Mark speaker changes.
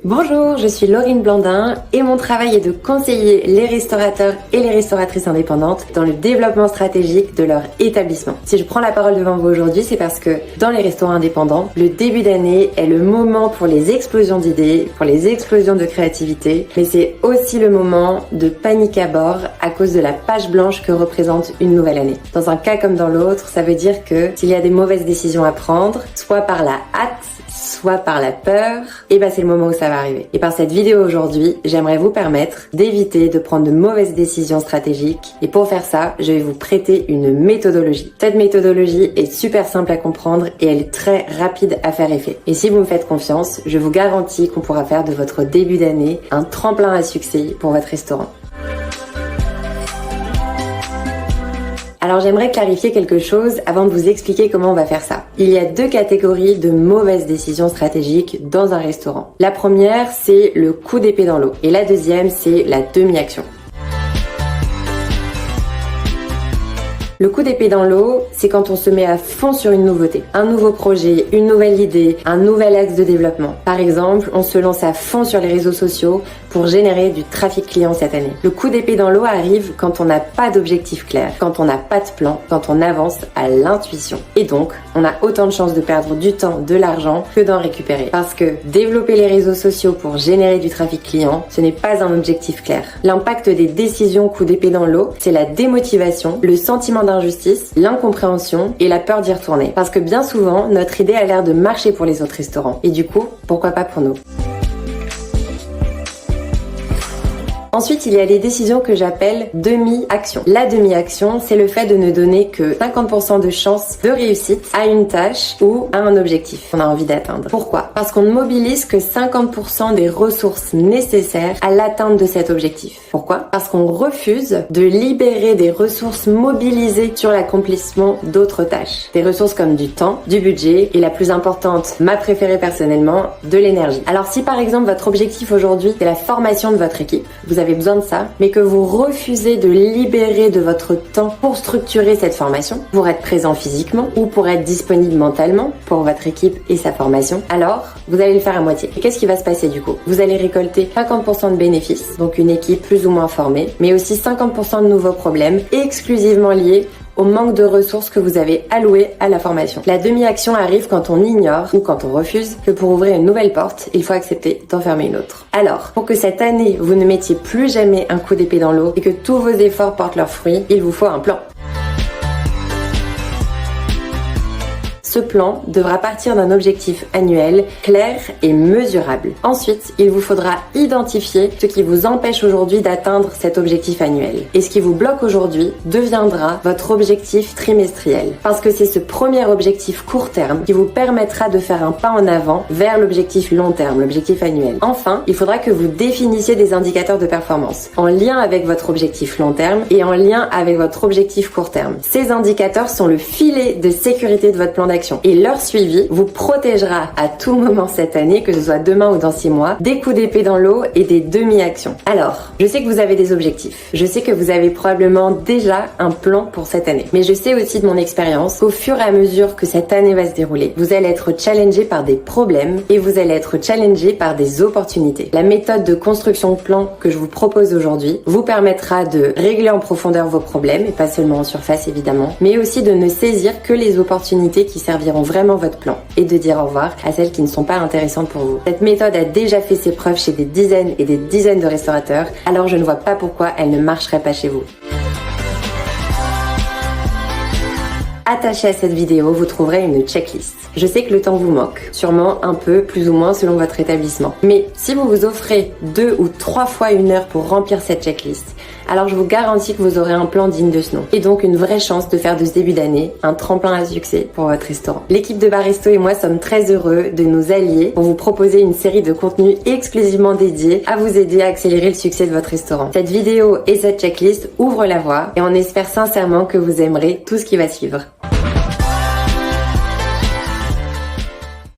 Speaker 1: Bonjour, je suis Laurine Blandin et mon travail est de conseiller les restaurateurs et les restauratrices indépendantes dans le développement stratégique de leur établissement. Si je prends la parole devant vous aujourd'hui, c'est parce que dans les restaurants indépendants, le début d'année est le moment pour les explosions d'idées, pour les explosions de créativité, mais c'est aussi le moment de panique à bord à cause de la page blanche que représente une nouvelle année. Dans un cas comme dans l'autre, ça veut dire que s'il y a des mauvaises décisions à prendre, soit par la hâte, soit par la peur, et c'est le moment où ça va arriver. Et par cette vidéo aujourd'hui, j'aimerais vous permettre d'éviter de prendre de mauvaises décisions stratégiques. Et pour faire ça, je vais vous prêter une méthodologie. Cette méthodologie est super simple à comprendre et elle est très rapide à faire effet. Et si vous me faites confiance, je vous garantis qu'on pourra faire de votre début d'année un tremplin à succès pour votre restaurant. Alors j'aimerais clarifier quelque chose avant de vous expliquer comment on va faire ça. Il y a deux catégories de mauvaises décisions stratégiques dans un restaurant. La première, c'est le coup d'épée dans l'eau. Et la deuxième, c'est la demi-action. Le coup d'épée dans l'eau, c'est quand on se met à fond sur une nouveauté, un nouveau projet, une nouvelle idée, un nouvel axe de développement. Par exemple, on se lance à fond sur les réseaux sociaux pour générer du trafic client cette année. Le coup d'épée dans l'eau arrive quand on n'a pas d'objectif clair, quand on n'a pas de plan, quand on avance à l'intuition. Et donc, on a autant de chances de perdre du temps, de l'argent que d'en récupérer. Parce que développer les réseaux sociaux pour générer du trafic client, ce n'est pas un objectif clair. L'impact des décisions coup d'épée dans l'eau, c'est la démotivation, le sentiment d'injustice, l'incompréhension et la peur d'y retourner. Parce que bien souvent, notre idée a l'air de marcher pour les autres restaurants. Et du coup, pourquoi pas pour nous ? Ensuite, il y a les décisions que j'appelle demi-action. La demi-action, c'est le fait de ne donner que 50% de chance de réussite à une tâche ou à un objectif qu'on a envie d'atteindre. Pourquoi ? Parce qu'on ne mobilise que 50% des ressources nécessaires à l'atteinte de cet objectif. Pourquoi ? Parce qu'on refuse de libérer des ressources mobilisées sur l'accomplissement d'autres tâches. Des ressources comme du temps, du budget et la plus importante, ma préférée personnellement, de l'énergie. Alors si par exemple votre objectif aujourd'hui c'est la formation de votre équipe, vous avez besoin de ça, mais que vous refusez de libérer de votre temps pour structurer cette formation, pour être présent physiquement ou pour être disponible mentalement pour votre équipe et sa formation, alors vous allez le faire à moitié. Et qu'est-ce qui va se passer du coup ? Vous allez récolter 50% de bénéfices, donc une équipe plus ou moins formée, mais aussi 50% de nouveaux problèmes exclusivement liés au manque de ressources que vous avez allouées à la formation. La demi-action arrive quand on ignore ou quand on refuse que pour ouvrir une nouvelle porte, il faut accepter d'en fermer une autre. Alors, pour que cette année, vous ne mettiez plus jamais un coup d'épée dans l'eau et que tous vos efforts portent leurs fruits, il vous faut un plan. Ce plan devra partir d'un objectif annuel clair et mesurable. Ensuite, il vous faudra identifier ce qui vous empêche aujourd'hui d'atteindre cet objectif annuel. Et ce qui vous bloque aujourd'hui deviendra votre objectif trimestriel. Parce que c'est ce premier objectif court terme qui vous permettra de faire un pas en avant vers l'objectif long terme, l'objectif annuel. Enfin, il faudra que vous définissiez des indicateurs de performance en lien avec votre objectif long terme et en lien avec votre objectif court terme. Ces indicateurs sont le filet de sécurité de votre plan d'action. Et leur suivi vous protégera à tout moment cette année, que ce soit demain ou dans 6 mois, des coups d'épée dans l'eau et des demi-actions. Alors, je sais que vous avez des objectifs. Je sais que vous avez probablement déjà un plan pour cette année. Mais je sais aussi de mon expérience qu'au fur et à mesure que cette année va se dérouler, vous allez être challengé par des problèmes et vous allez être challengé par des opportunités. La méthode de construction de plan que je vous propose aujourd'hui vous permettra de régler en profondeur vos problèmes, et pas seulement en surface évidemment, mais aussi de ne saisir que les opportunités qui serviront vraiment votre plan et de dire au revoir à celles qui ne sont pas intéressantes pour vous. Cette méthode a déjà fait ses preuves chez des dizaines et des dizaines de restaurateurs, alors je ne vois pas pourquoi elle ne marcherait pas chez vous. Attaché à cette vidéo, vous trouverez une checklist. Je sais que le temps vous manque, sûrement un peu, plus ou moins selon votre établissement. Mais si vous vous offrez 2 ou 3 fois 1 heure pour remplir cette checklist, alors je vous garantis que vous aurez un plan digne de ce nom. Et donc une vraie chance de faire de ce début d'année un tremplin à succès pour votre restaurant. L'équipe de Baristo et moi sommes très heureux de nous allier pour vous proposer une série de contenus exclusivement dédiés à vous aider à accélérer le succès de votre restaurant. Cette vidéo et cette checklist ouvrent la voie et on espère sincèrement que vous aimerez tout ce qui va suivre.